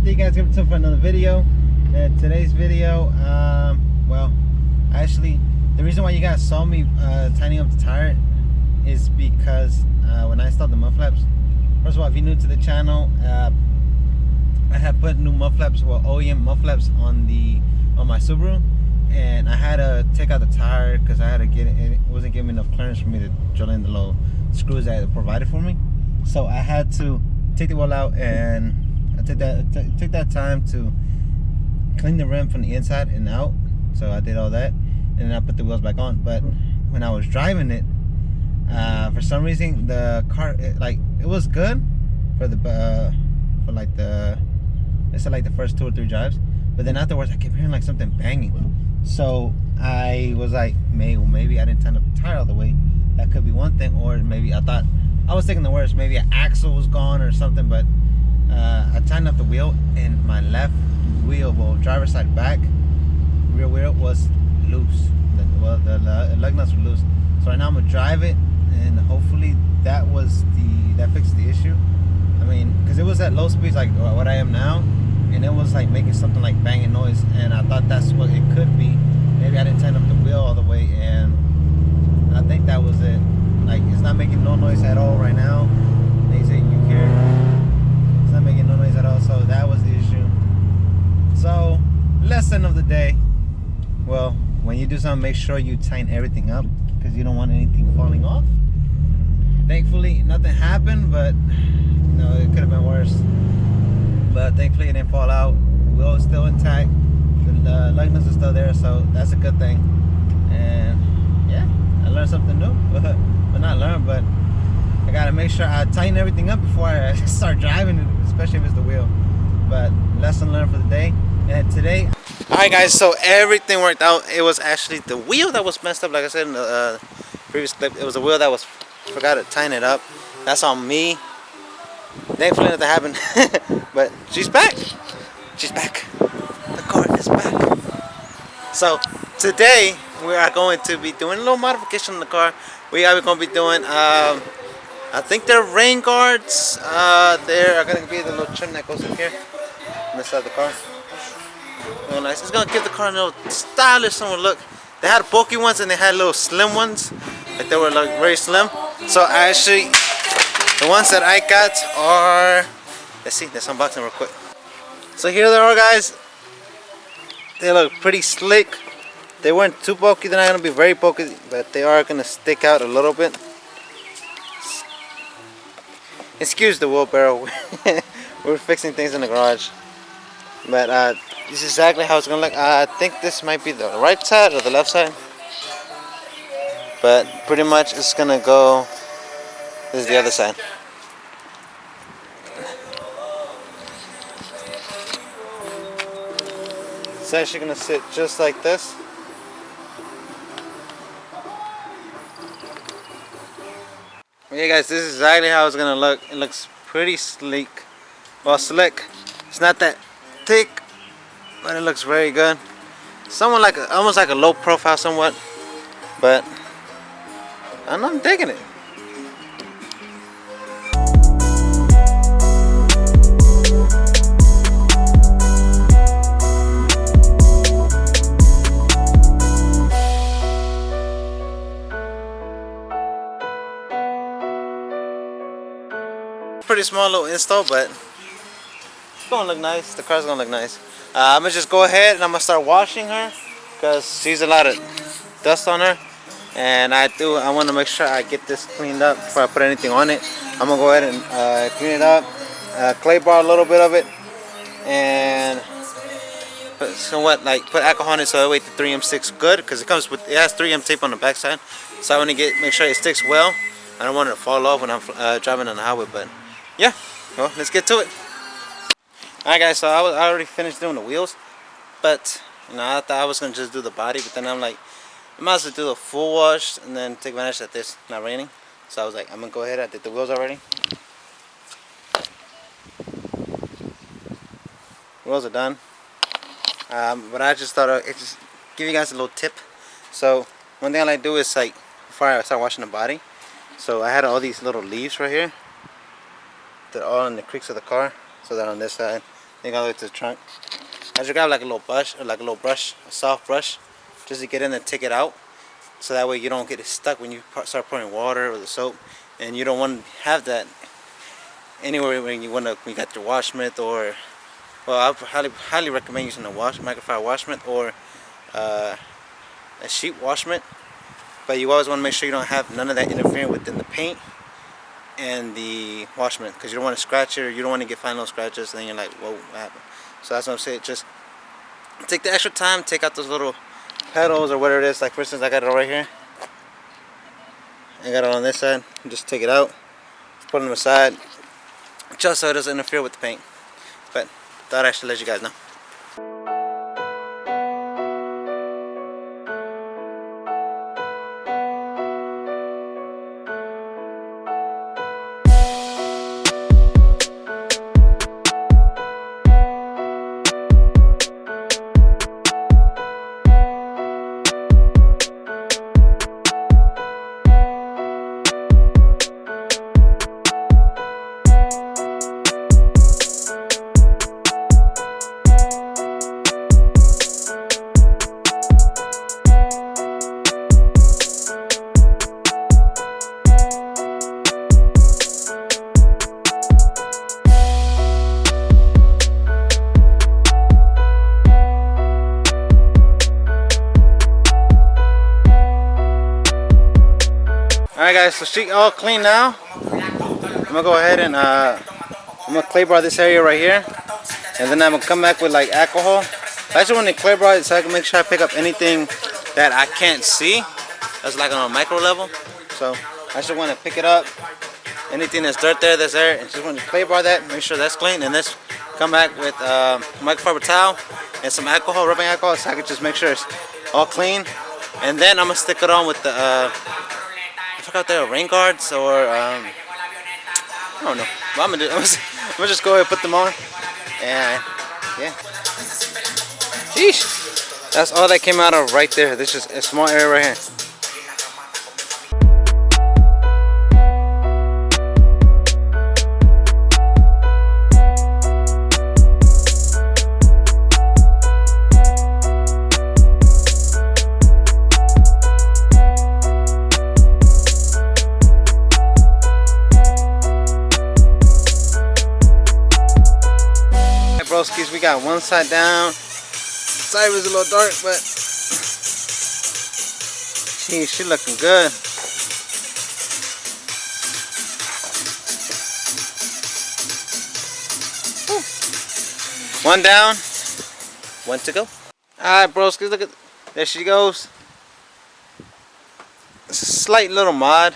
Thank you guys for coming for another video. Today's video, well, actually, the reason why you guys saw me tightening up the tire is because when I installed the mud flaps, first of all, if you're new to the channel, I had put new mud flaps, well, OEM mud flaps on my Subaru, and I had to take out the tire because I had to get it wasn't giving me enough clearance for me to drill in the little screws that it provided for me. So I had to take the wheel out, and I took that time to clean the rim from the inside and out. So I did all that, and then I put the wheels back on. But when I was driving it, for some reason the car, it was good for like the first 2 or 3 drives, but then afterwards I kept hearing like something banging. So I was like, maybe I didn't tighten up the tire all the way. That could be one thing, or maybe I was thinking the worst. Maybe an axle was gone or something. But I tightened up the wheel, and my left wheel, well, driver's side back, rear wheel was loose. The lug nuts were loose. So right now I'm gonna drive it, and hopefully that fixed the issue. I mean, because it was at low speeds like what I am now, and it was like making something like banging noise, and I thought that's what it could be. Maybe I didn't tighten up the wheel all the way, and I think that was it. Like, it's not making no noise at all right now. They say you hear it's not making no noise at all, so that was the issue. So, lesson of the day. Well, when you do something, make sure you tighten everything up, because you don't want anything falling off. Thankfully, nothing happened, but it could have been worse. But thankfully, it didn't fall out. Wheel is still intact. The lug nuts are still there, so that's a good thing. And yeah, I learned something new. Well, not learned, but I gotta make sure I tighten everything up before I start driving, especially if it's the wheel. But lesson learned for the day. And today, alright guys, so everything worked out. It was actually the wheel that was messed up. Like I said in the previous clip, it was the wheel that forgot to tighten it up. That's on me. Thankfully nothing happened. But she's back. She's back. The car is back. So today we are going to be doing a little modification on the car. We are going to be doing, I think they're rain guards. There are going to be the little trim that goes in here on this side of the car. Real nice. It's going to give the car a little stylish look. They had bulky ones and they had little slim ones. Like they were like very slim. So actually, the ones that I got are, let's unbox them real quick. So here they are, guys. They look pretty slick. They weren't too bulky. They're not going to be very bulky, but they are going to stick out a little bit. Excuse the wheelbarrow. We're fixing things in the garage. But this is exactly how it's going to look. I think this might be the right side or the left side. But pretty much it's going to go, this is the other side. It's actually going to sit just like this. Yeah guys, this is exactly how it's going to look. It looks pretty sleek. Well, slick. It's not that thick, but it looks very good. Somewhat almost like a low profile somewhat. But I'm digging it. Pretty small little install, but it's gonna look nice. The car's gonna look nice. I'm gonna just go ahead and I'm gonna start washing her because she's a lot of dust on her, and I want to make sure I get this cleaned up before I put anything on it. I'm gonna go ahead and clean it up, clay bar a little bit of it, and put alcohol on it so that way the 3M sticks good, because it has 3M tape on the back side. So I want to make sure it sticks well. I don't want it to fall off when I'm driving on the highway, but yeah, well, let's get to it. Alright guys, so I already finished doing the wheels, but I thought I was going to just do the body, but then I'm like, I might as well do the full wash and then take advantage that it's not raining. So I was like, I'm going to go ahead. I did the wheels already. Wheels are done. But I just thought I'd just give you guys a little tip. So one thing I like to do is, like, before I start washing the body, so I had all these little leaves right here. They're all in the creaks of the car. So they're on this side, Then all the way to the trunk. I just grab like a little brush, a soft brush, just to get in and take it out. So that way you don't get it stuck when you start pouring water or the soap. And you don't want to have that anywhere when you got your wash mitt, or, well, I highly recommend using a microfiber wash mitt or a sheet wash mitt. But you always want to make sure you don't have none of that interfering within the paint and the wash mitt, because you don't want to scratch it, or you don't want to get final scratches, and then you're like, whoa, what happened? So that's what I'm saying. Just take the extra time, take out those little petals or whatever it is. Like for instance, I got it all right here. I got it on this side. Just take it out, put them aside, just so it doesn't interfere with the paint. But thought I should let you guys know. Alright guys, so sheet all clean now. I'm gonna go ahead and I'm gonna clay bar this area right here, and then I'm gonna come back with like alcohol. I just want to clay bar it so I can make sure I pick up anything that I can't see, that's like on a micro level. So I just want to pick it up, anything that's dirt there, that's there, and just want to clay bar that, make sure that's clean, and let's come back with microfiber towel and some alcohol, rubbing alcohol, so I can just make sure it's all clean. And then I'm gonna stick it on with the I forgot there, rain guards, or I don't know. But I'm gonna just go ahead and put them on, and yeah. Sheesh, that's all that came out of right there. This is a small area right here. Broskies, we got one side down. Side was a little dark, but she looking good. Woo. One down, one to go. Alright, broskies, look at, there she goes. It's a slight little mod,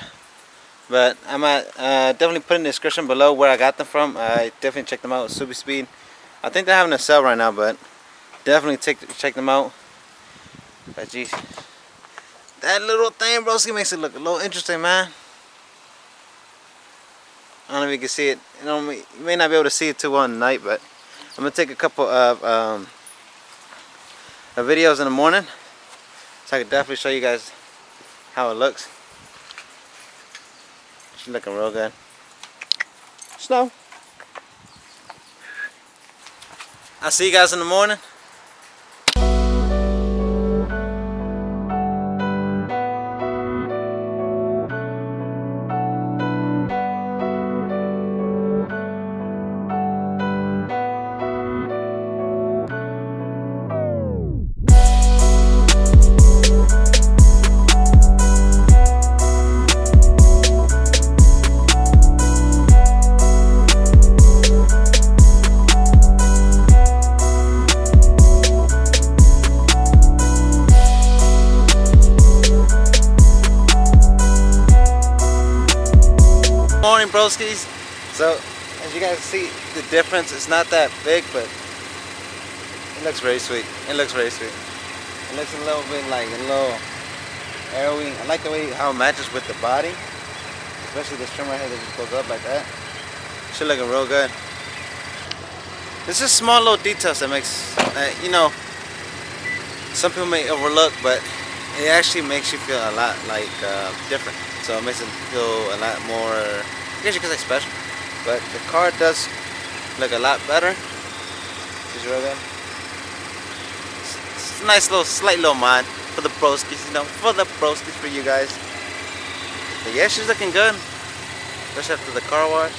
but I might definitely put in the description below where I got them from. I definitely check them out. Super Speed. I think they're having a sale right now, but definitely check them out. But geez, that little thing, broski, makes it look a little interesting, man. I don't know if you can see it. You may not be able to see it too well at night, but I'm gonna take a couple of videos in the morning, so I can definitely show you guys how it looks. She's looking real good. Snow. I'll see you guys in the morning. Morning, broskies. So as you guys see, the difference, it's not that big, but it looks very sweet. It looks very sweet. It looks a little bit like a little arrowy. I like the way how it matches with the body, especially this trim right here that just goes up like that. Should looking real good. It's just small little details that makes you know, some people may overlook, but it actually makes you feel a lot like different. So it makes it feel a lot more, I guess you could say, special. But the car does look a lot better. Just real good. It's a nice little, slight little mod for the broskies, you know, for the broskies for you guys. But yeah, she's looking good, especially after the car wash.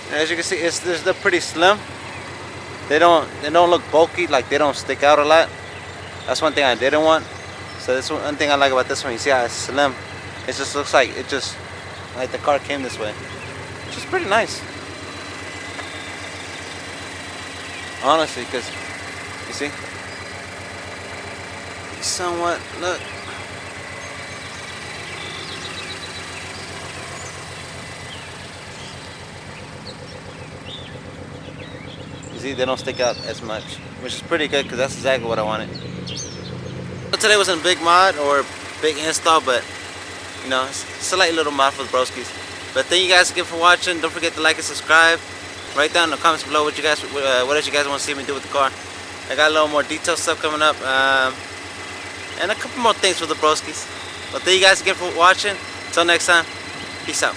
And as you can see, they're pretty slim. They don't look bulky, like they don't stick out a lot. That's one thing I didn't want. So that's one thing I like about this one. You see how it's slim? It just looks like like the car came this way, which is pretty nice. Honestly, because you see, somewhat look. You see, they don't stick out as much, which is pretty good because that's exactly what I wanted. So today wasn't a big mod or big install, but you know, it's a light little mod for the broskies. But thank you guys again for watching. Don't forget to like and subscribe. Write down in the comments below what else you guys want to see me do with the car. I got a little more detailed stuff coming up, and a couple more things for the broskies. But thank you guys again for watching. Until next time, peace out.